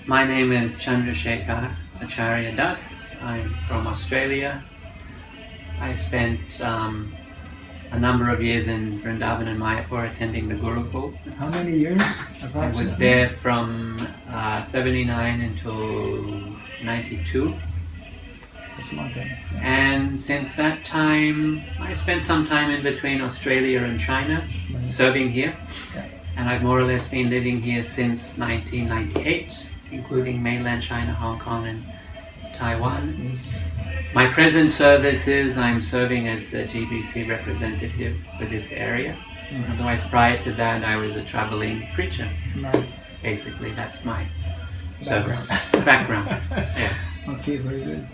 My name is Chandrasekhar Acarya Das. I'm from Australia. I spent a number of years in Vrindavan and Mayapur attending the Gurukul. How many years? I was there from 79 until 92. That's not bad. Yeah. And since that time, I spent some time in between Australia and China, serving here. Yeah. And I've more or less been living here since 1998, including mainland China, Hong Kong and Taiwan. Yes. My present service is I'm serving as the GBC representative for this area. Mm-hmm. Otherwise, prior to that, I was a traveling preacher. Right. Basically, that's my Background. service background. Yes. Okay, very good.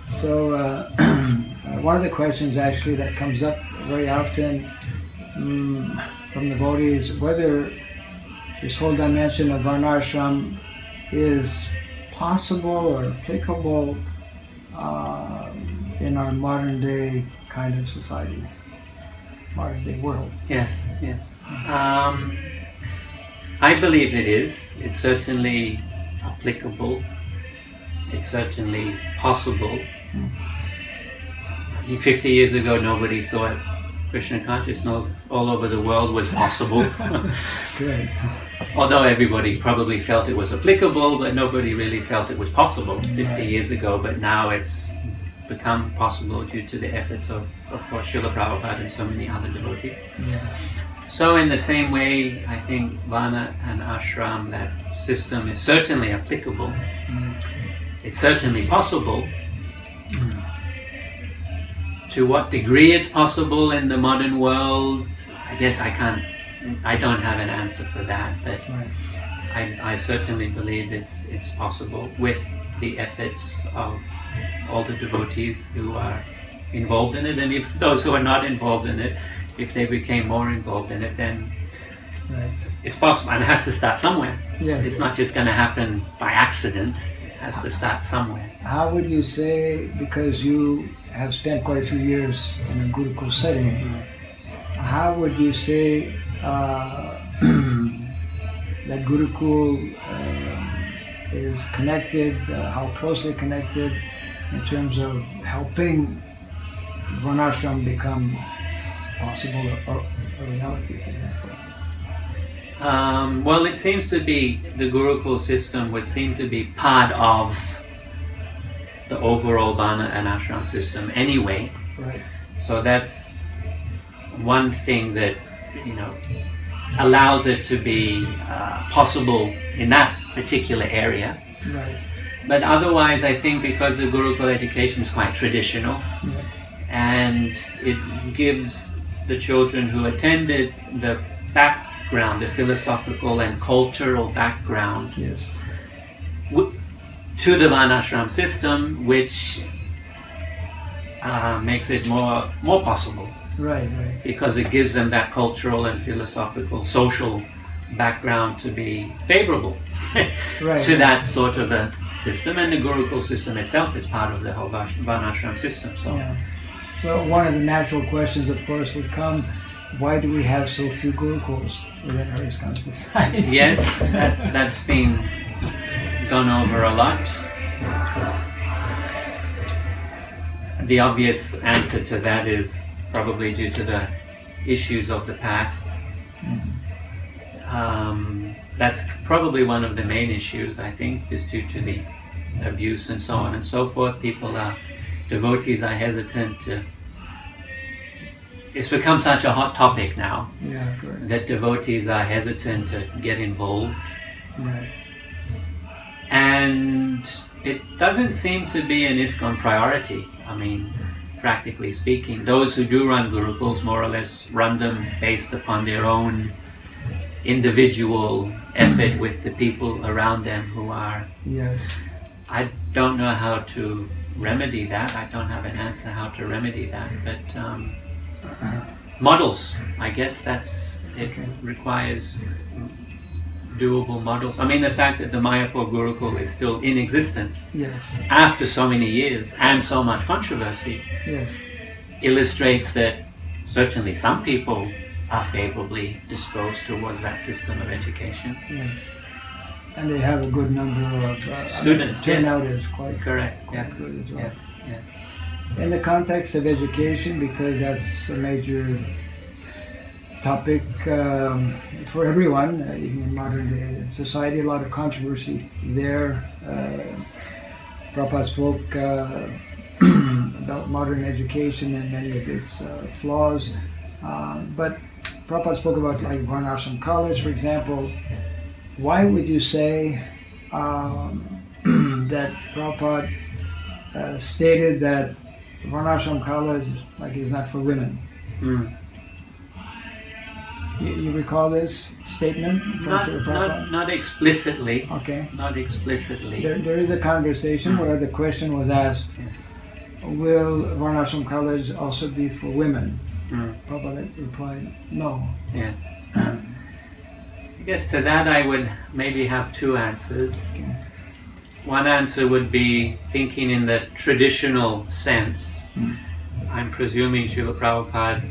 So, one of the questions actually that comes up very often from the devotees, whether this whole dimension of Varnashram is possible or applicable in our modern day kind of society, modern day world. Yes, yes. I believe it is. It's certainly applicable. It's certainly possible. 50 years ago, nobody thought Krishna consciousness all over the world was possible. Great. Although everybody probably felt it was applicable, but nobody really felt it was possible 50 years ago. But now it's become possible due to the efforts of course, Srila Prabhupada and so many other devotees. Yeah. So in the same way, I think Varna and Ashram, that system is certainly applicable. It's certainly possible. To what degree it's possible in the modern world, I guess I don't have an answer for that, but I certainly believe it's possible with the efforts of all the devotees who are involved in it, and if those who are not involved in it, if they became more involved in it, then it's possible, and it has to start somewhere. Yes. It's not just going to happen by accident. It has to start somewhere. How would you say, because you have spent quite a few years in a Gurukul setting, how would you say that Gurukul is connected, how closely connected in terms of helping Varnashram become possible or a reality, for example? Well, it seems to be, the Gurukul system would seem to be part of the overall Varna and Ashram system anyway. Right. So that's one thing that, allows it to be possible in that particular area. Right. But otherwise, I think because the Gurukul education is quite traditional, and it gives the children who attended the background, the philosophical and cultural background, Yes. to the Varnashram system, which makes it more possible. Right. Because it gives them that cultural and philosophical, social background to be favorable to that sort of a system. And the Gurukul system itself is part of the whole Varnashram system. So. Yeah. So one of the natural questions, of course, would come, why do we have so few Gurukuls within our ISKCON society? Yes, that's been gone over a lot. The obvious answer to that is probably due to the issues of the past. That's probably one of the main issues, I think, is due to the abuse and so on and so forth. Devotees are hesitant to... It's become such a hot topic now that devotees are hesitant to get involved. Right. And it doesn't seem to be an ISKCON priority. I mean, practically speaking, those who do run Gurukuls more or less run them based upon their own individual effort with the people around them who are... Yes. I don't know how to remedy that. I don't have an answer how to remedy that, but models, I guess it requires doable models. I mean, the fact that the Mayapur Gurukul is still in existence after so many years and so much controversy illustrates that certainly some people are favorably disposed towards that system of education. And they have a good number of students. Turnout Yes. is quite Correct. quite Yes. good as well. Yes. Yes. In the context of education, because that's a major topic for everyone, even in modern day society, a lot of controversy there. Prabhupada spoke about modern education and many of its flaws, but Prabhupada spoke about like Varnasrama college, for example. Why would you say that Prabhupada stated that Varnasrama college is not for women? Mm. You recall this statement from Srila Prabhupada? Not explicitly. Okay. Not explicitly. There is a conversation where the question was asked, will Varnasrama college also be for women? Prabhupada replied, no. Yeah. I guess to that I would maybe have two answers. Okay. One answer would be thinking in the traditional sense. I'm presuming Srila Prabhupada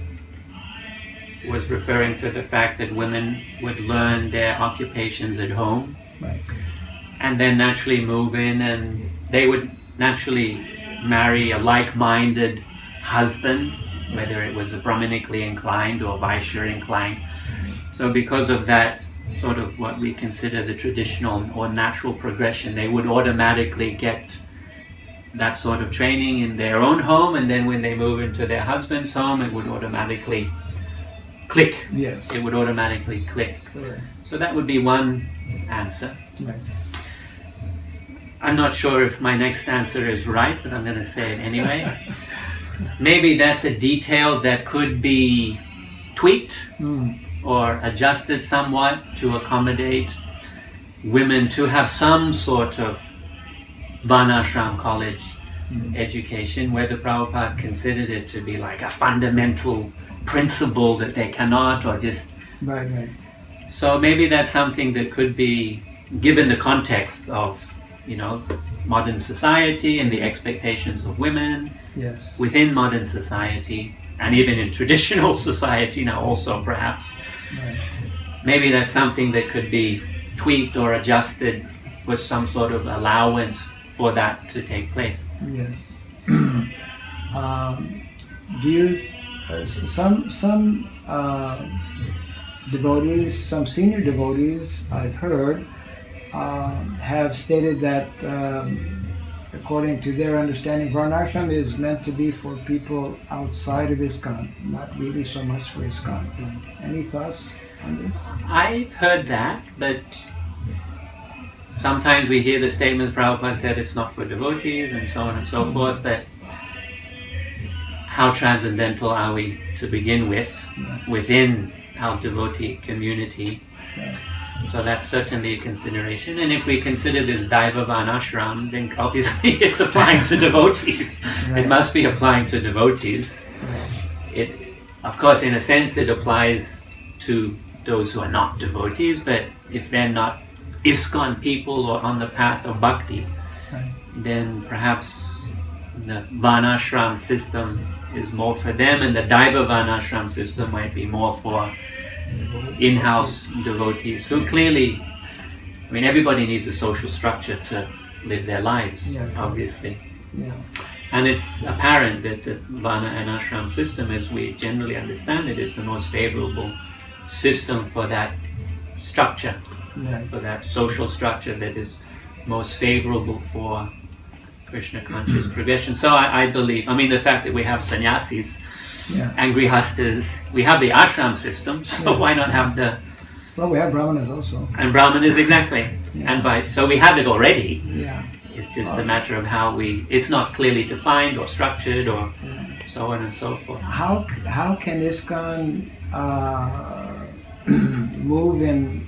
was referring to the fact that women would learn their occupations at home, Right. and then naturally move in, and they would naturally marry a like-minded husband, whether it was a Brahmanically inclined or Vaishya inclined. So because of that sort of what we consider the traditional or natural progression, they would automatically get that sort of training in their own home, and then when they move into their husband's home, it would automatically click. Yes. It would automatically click. Correct. So that would be one answer. Right. I'm not sure if my next answer is right, but I'm going to say it anyway. Maybe that's a detail that could be tweaked or adjusted somewhat to accommodate women to have some sort of Varnashram college education, whether Prabhupada considered it to be like a fundamental principle that they cannot, or just... Right, right. So maybe that's something that could be, given the context of, modern society and the expectations of women Yes. within modern society, and even in traditional society now also perhaps. Right. Maybe that's something that could be tweaked or adjusted with some sort of allowance for that to take place. Yes. Do you some devotees, some senior devotees I've heard have stated that according to their understanding, Varnashram is meant to be for people outside of ISKCON, not really so much for ISKCON. Any thoughts on this? I've heard that, but sometimes we hear the statements Prabhupada said it's not for devotees and so on and so forth, but how transcendental are we to begin with within our devotee community? So that's certainly a consideration. And if we consider this Daiva Varnashram, then obviously it's applying to devotees. Right. It must be applying to devotees. It, of course, in a sense, it applies to those who are not devotees, but if they're not ISKCON people or on the path of bhakti, then perhaps the Varnashram system is more for them, and the Daiva Varnashram system might be more for in-house devotees who clearly, everybody needs a social structure to live their lives, obviously. Yeah. And it's apparent that the Varna and Ashram system, as we generally understand it, is the most favorable system for that structure, for that social structure that is most favorable for Krishna conscious progression. So I believe, the fact that we have sannyasis and grihastas, we have the ashram system, so why not have the... Well, we have brahmanas also. And brahmanas, exactly. And so we have it already. Yeah. It's just a matter of how it's not clearly defined or structured or so on and so forth. How can ISKCON move in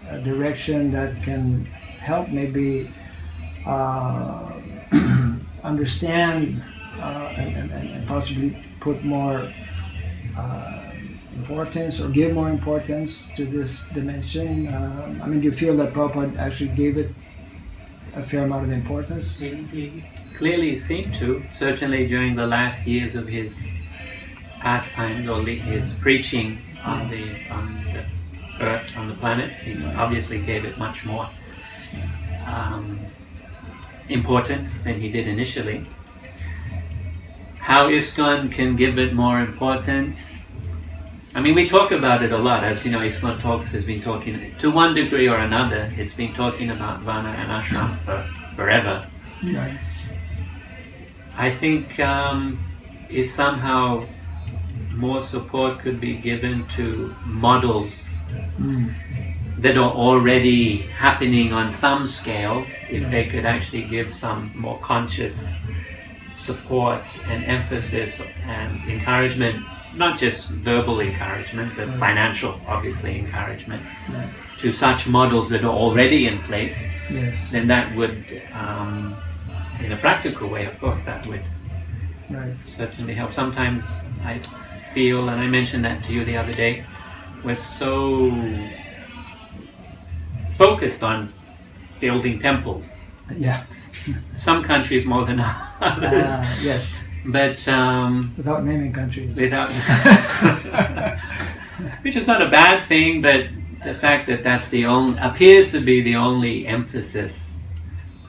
a direction that can help maybe understand and possibly put more importance or give more importance to this dimension? Do you feel that Prabhupada actually gave it a fair amount of importance? He clearly seemed to, certainly during the last years of his pastimes or his preaching on the earth, on the planet. He obviously gave it much more importance than he did initially. How ISKCON can give it more importance, I mean, we talk about it a lot. As you know, ISKCON Talks has been talking, to one degree or another, it's been talking about Varna and Ashram for forever. Right. I think if somehow more support could be given to models that are already happening on some scale, if they could actually give some more conscious support and emphasis and encouragement, not just verbal encouragement, but financial, obviously, encouragement to such models that are already in place, then that would, in a practical way, of course, that would certainly help. Sometimes I feel, and I mentioned that to you the other day, we're so focused on building temples. Yeah. Some countries more than others. Yes. But without naming countries. Which is not a bad thing, but the fact that that's the only, appears to be the only emphasis,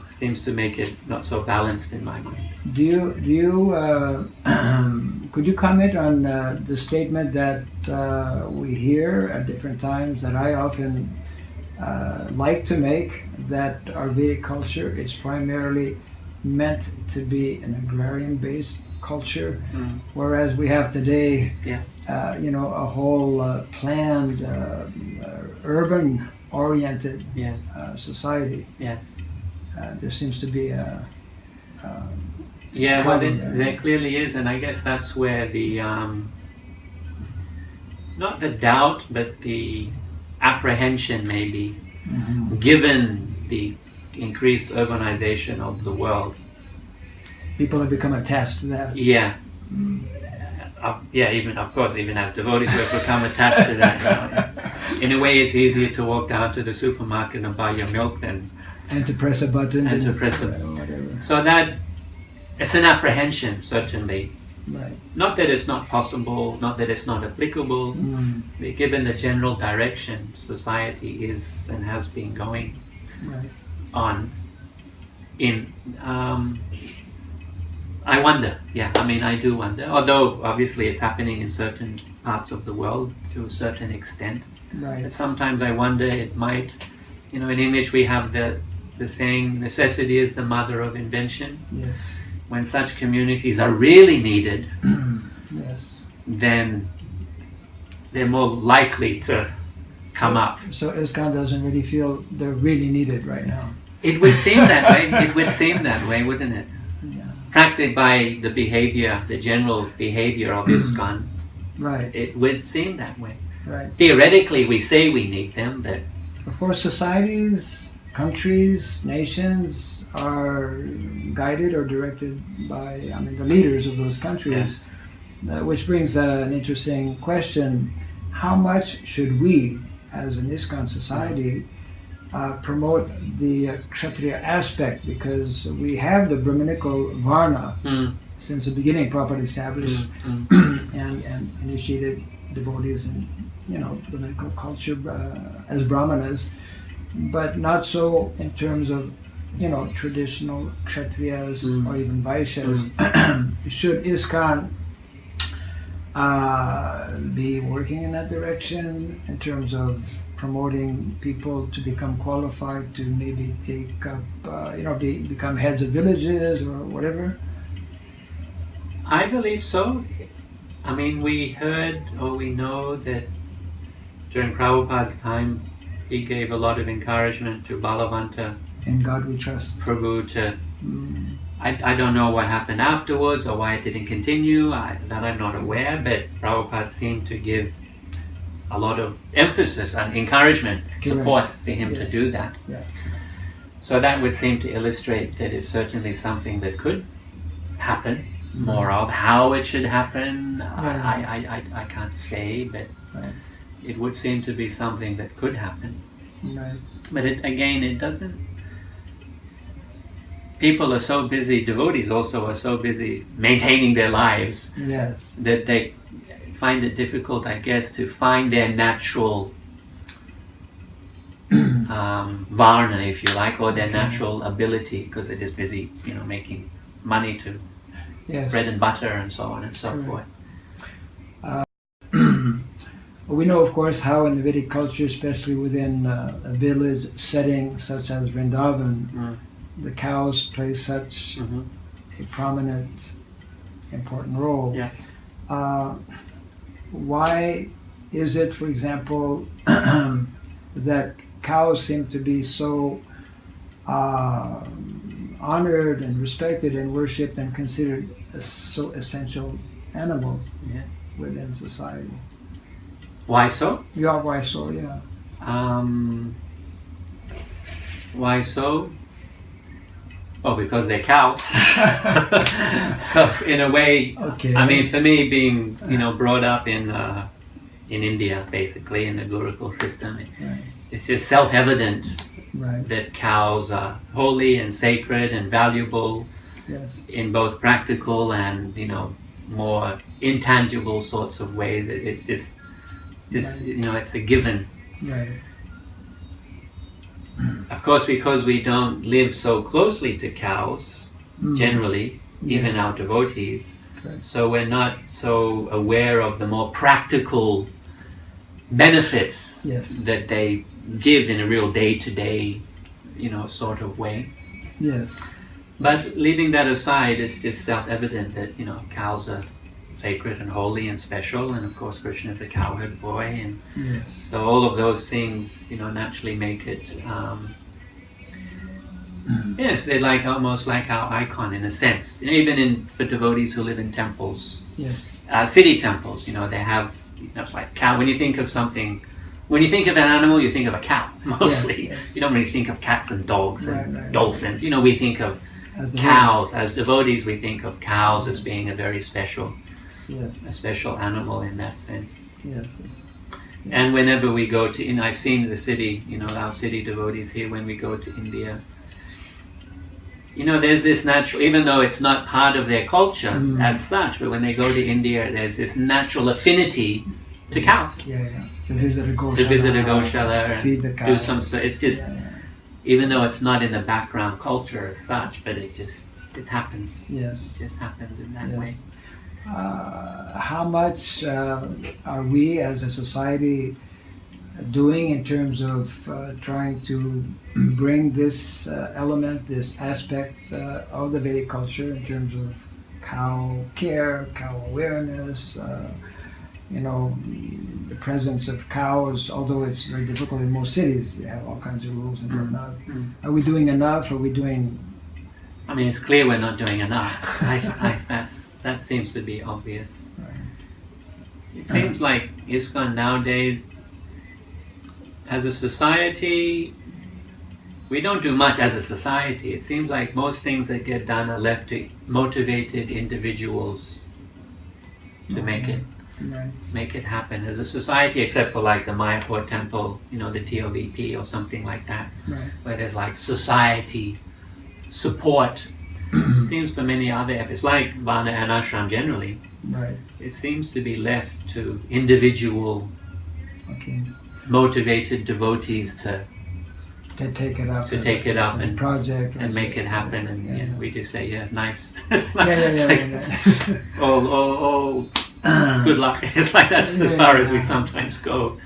seems to make it not so balanced in my mind. Do you could you comment on the statement that we hear at different times, that I often like to make, that our Vedic culture is primarily meant to be an agrarian-based culture, whereas we have today, a whole planned, urban-oriented society. Yes. There seems to be a there clearly is, and I guess that's where the not the doubt, but the apprehension, maybe, given the increased urbanization of the world. People have become attached to that. Yeah. Even, of course, even as devotees, we've become attached to that now. In a way, it's easier to walk down to the supermarket and buy your milk than... And to press a button. And to press a button. Whatever. So that, it's an apprehension, certainly. Right. Not that it's not possible, not that it's not applicable, given the general direction society is and has been going on. I wonder, I do wonder, although obviously it's happening in certain parts of the world to a certain extent. Right. But sometimes I wonder, it might, in English we have the saying, necessity is the mother of invention. Yes. When such communities are really needed, then they're more likely to come up. So ISKCON doesn't really feel they're really needed right now. It would seem that way. It would seem that way, wouldn't it? Yeah. Practiced by the behavior, the general behavior of ISKCON. Right. It would seem that way. Right. Theoretically, we say we need them, but of course, societies, countries, nations are guided or directed by, the leaders of those countries, which brings an interesting question. How much should we, as an ISKCON society, promote the Kshatriya aspect? Because we have the Brahminical Varna since the beginning, Prabhupada established and initiated devotees in Brahminical culture as Brahmanas, but not so in terms of traditional Kshatriyas or even Vaishyas. Should ISKCON be working in that direction in terms of promoting people to become qualified to maybe take up, become heads of villages or whatever? I believe so. We heard or we know that during Prabhupada's time, he gave a lot of encouragement to Balavanta. In God we trust. Prabhu to... I don't know what happened afterwards or why it didn't continue, that I'm not aware, but Prabhupada seemed to give a lot of emphasis and encouragement, support for him to do that. Yeah. So that would seem to illustrate that it's certainly something that could happen, more of. How it should happen, I can't say, but it would seem to be something that could happen. Right. But it doesn't... People are so busy, devotees also are so busy maintaining their lives that they find it difficult, I guess, to find their natural varna, if you like, or their natural ability, because they're just busy, making money to bread and butter and so on and so forth. We know, of course, how in the Vedic culture, especially within a village setting such as Vrindavan, the cows play such a prominent, important role. Yeah. Why is it, for example, that cows seem to be so honored and respected and worshipped and considered a so essential animal within society? Why so? Yeah, why so? Yeah. Why so? Oh, because they're cows. So in a way, I mean, for me, being brought up in India, basically in the Gurukul system, it's just self-evident that cows are holy and sacred and valuable in both practical and more intangible sorts of ways. It's just it's a given. Of course, because we don't live so closely to cows, generally, even our devotees, so we're not so aware of the more practical benefits that they give in a real day-to-day, sort of way. But leaving that aside, it's just self-evident that, cows are sacred and holy and special, and of course Krishna is a cowherd boy, and so all of those things, naturally make it, they're like almost like our icon in a sense. Even for devotees who live in temples, city temples, they have, it's like cow. When you think of an animal, you think of a cow mostly. You don't really think of cats and dogs and dolphins. We think of cows as devotees. We think of cows as being a very special. A special animal in that sense. And whenever we go to, I've seen the city, our city devotees here, when we go to India, there's this natural, even though it's not part of their culture as such, but when they go to India, there's this natural affinity to cows. To visit a Goshala, and feed the cow. Do some, so it's just, even though it's not in the background culture as such, but it happens. It just happens in that way. How much are we as a society doing in terms of trying to bring this element, this aspect of the Vedic culture in terms of cow care, cow awareness, the presence of cows, although it's very difficult in most cities, they have all kinds of rules and whatnot. Are we doing enough? Are we doing... I mean, it's clear we're not doing enough. That seems to be obvious. It seems like ISKCON nowadays, as a society, we don't do much as a society. It seems like most things that get done are left to motivated individuals to make it happen as a society, except for like the Mayapur temple, the TOVP or something like that, where there's like society support. It seems for many other efforts, like Varna and Ashram generally, it seems to be left to individual motivated devotees to take it up and project and make it happen, and we just say nice. Oh, good luck. It's like that's as far as we sometimes go.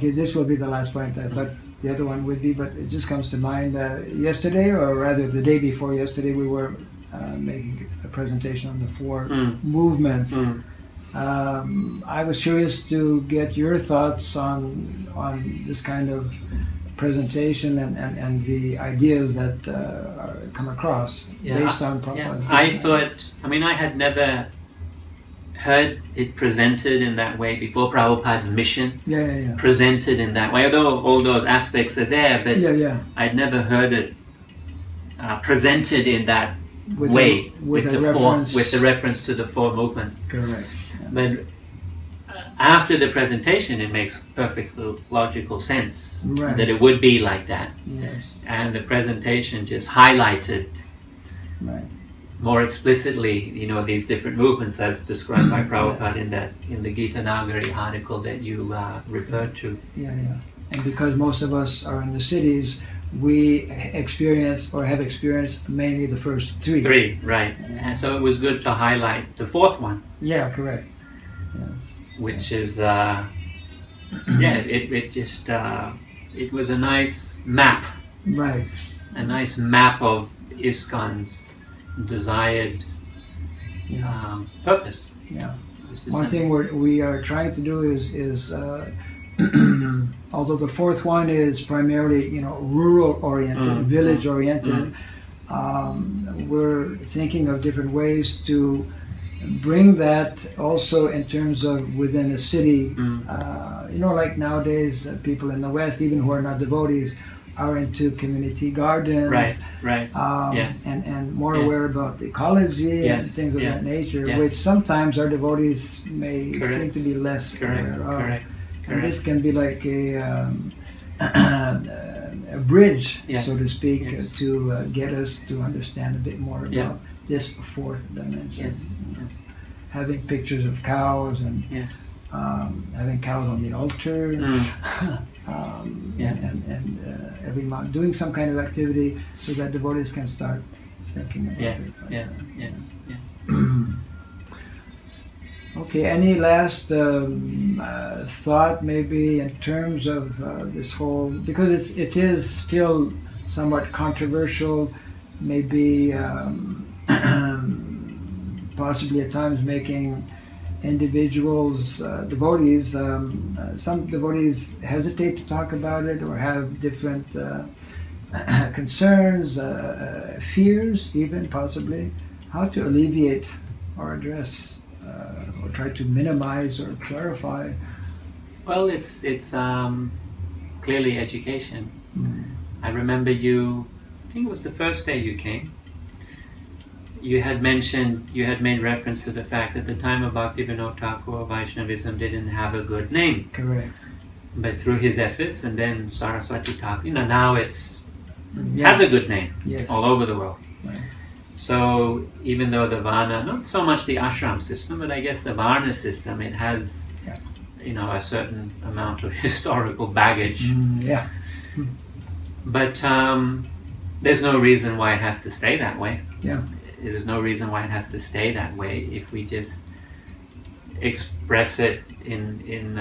This will be the last point. I thought the other one would be, but it just comes to mind. Yesterday, or rather the day before yesterday, we were making a presentation on the four movements. I was curious to get your thoughts on this kind of presentation and the ideas that come across based on Prabhupada. I had never heard it presented in that way before. Prabhupada's mission presented in that way, although all those aspects are there, but I'd never heard it presented in that way with the reference to the four movements. Correct. But after the presentation, it makes perfect logical sense that it would be like that. And the presentation just highlighted more explicitly, these different movements as described by Prabhupada in the Gita Nagari article that you referred to. And because most of us are in the cities, we experience or have experienced mainly the first three. Three, right. And so it was good to highlight the fourth one. Yeah, correct. Yes. Which is, it was a nice map. Right. A nice map of ISKCON's desired purpose. Yeah. One thing we are trying to do is although the fourth one is primarily rural oriented, village oriented, we're thinking of different ways to bring that also in terms of within a city. Like nowadays, people in the West, even who are not devotees, are into community gardens, right. Yes. and more aware about the ecology and things of that nature, which sometimes our devotees may seem to be less aware of. Correct. And this can be like a bridge, so to speak, to get us to understand a bit more about this fourth dimension. Having pictures of cows and having cows on the altar, and every month doing some kind of activity so that devotees can start thinking about it. Okay, any last thought maybe in terms of this whole, because it is still somewhat controversial, maybe possibly at times making individuals, devotees, some devotees hesitate to talk about it or have different concerns, fears even possibly, how to alleviate or address or try to minimize or clarify. Well, it's clearly education. I remember I think it was the first day you came, you had made reference to the fact that the time of Bhaktivedanta Thakur, Vaishnavism didn't have a good name. Correct. But through his efforts, and then Saraswati Thakur, now it's has a good name all over the world. Right. So even though the Varna, not so much the ashram system, but I guess the Varna system, it has a certain amount of historical baggage. But there's no reason why it has to stay that way. There's no reason why it has to stay that way if we just express it in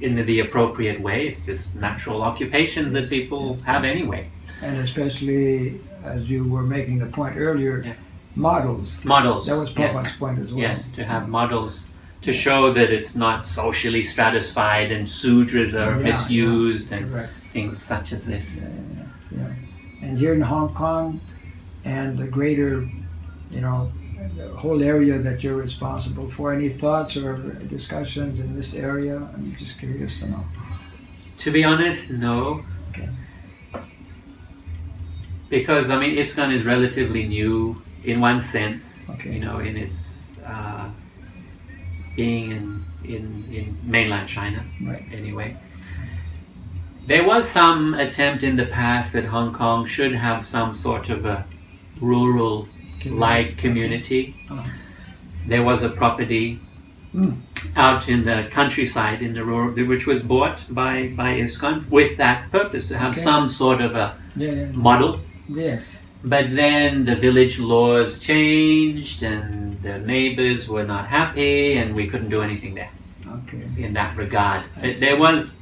the appropriate way. It's just natural occupations that people have anyway. And especially, as you were making the point earlier, models. Models. That was Prabhupada's point as well. Yes, to have models to show that it's not socially stratified and sudras are misused and things such as this. And here in Hong Kong and the greater, the whole area that you're responsible for, any thoughts or discussions in this area? I'm just curious to know. To be honest, no. Okay. Because ISKCON is relatively new in one sense, in its being in mainland China, anyway. There was some attempt in the past that Hong Kong should have some sort of a rural-like community. There was a property out in the countryside, in the rural, which was bought by ISKCON with that purpose, to have some sort of a model. Yes. But then the village laws changed and the neighbors were not happy and we couldn't do anything there in that regard. There was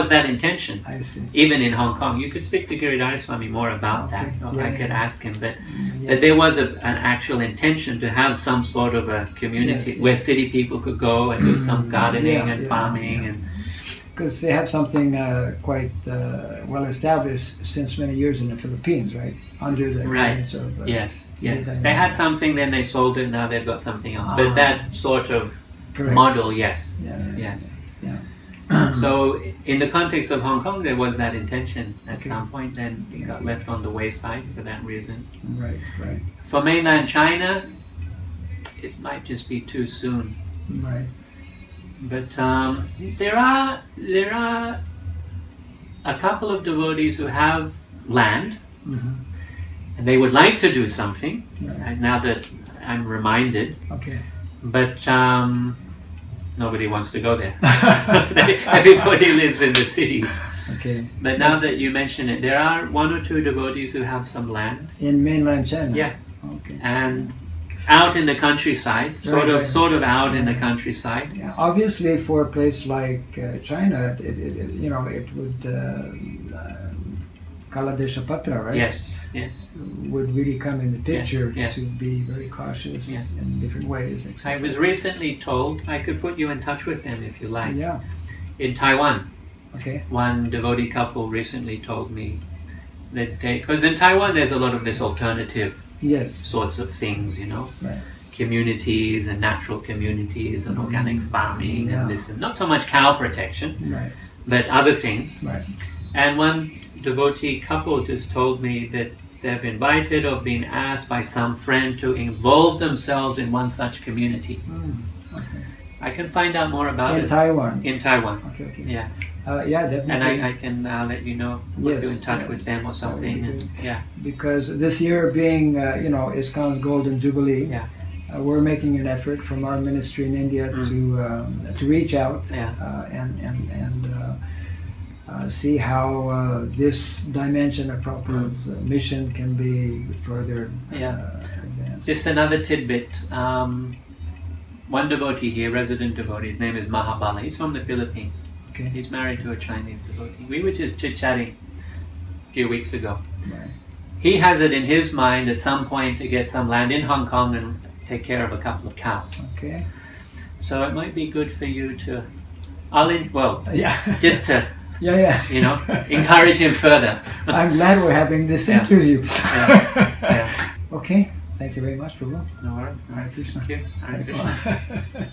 that intention. I see. Even in Hong Kong. You could speak to Giridhar Swami more about that. I could ask him. But that there was an actual intention to have some sort of a community where city people could go and do some gardening and farming. And because they have something quite well established since many years in the Philippines, right? Under the guidance of... yes. They had something, then they sold it, now they've got something else. But that sort of model, yes. So in the context of Hong Kong, there was that intention at some point, then it got left on the wayside for that reason. Right. For mainland China, it might just be too soon. Right. But there are a couple of devotees who have land, and they would like to do something. Now that I'm reminded, but nobody wants to go there. Everybody lives in the cities. Okay. But now that you mention it, there are 1 or 2 devotees who have some land. In mainland China? Yeah. Okay. And out in the countryside, sort of out in the countryside. Yeah. Obviously, for a place like China, it would Kaladeshapatra, right? Yes. Would really come in the picture Yes. to be very cautious in different ways. Etc. I was recently told, I could put you in touch with them if you like. Yeah. In Taiwan, Okay. one devotee couple recently told me that because in Taiwan there's a lot of this alternative Yes. sorts of things, Right. communities and natural communities and organic farming Yeah. and this, and not so much cow protection, Right. but other things. Right. And one devotee couple just told me that they've invited or been asked by some friend to involve themselves in one such community. Okay. I can find out more about In it. Taiwan. In Taiwan. Okay. Okay. Yeah. Yeah, definitely. And I can let you know, put you in touch with them or something. That would And, be yeah. Because this year being, ISKCON's Golden Jubilee, Yeah. we're making an effort from our ministry in India to reach out Yeah. and see how this dimension of Prabhupada's mission can be further advanced. Just another tidbit. One devotee here, resident devotee, his name is Mahabala. He's from the Philippines. Okay. He's married to a Chinese devotee. We were just chit-chatting a few weeks ago. Right. He has it in his mind at some point to get some land in Hong Kong and take care of a couple of cows. Okay. So it might be good for you to, Yeah. just to, Yeah. encourage him further. I'm glad we're having this Yeah. interview. Yeah. Okay. Thank you very much, Prabhu. No worries. Hare Krishna. Thank you. Hare Krishna. Yeah.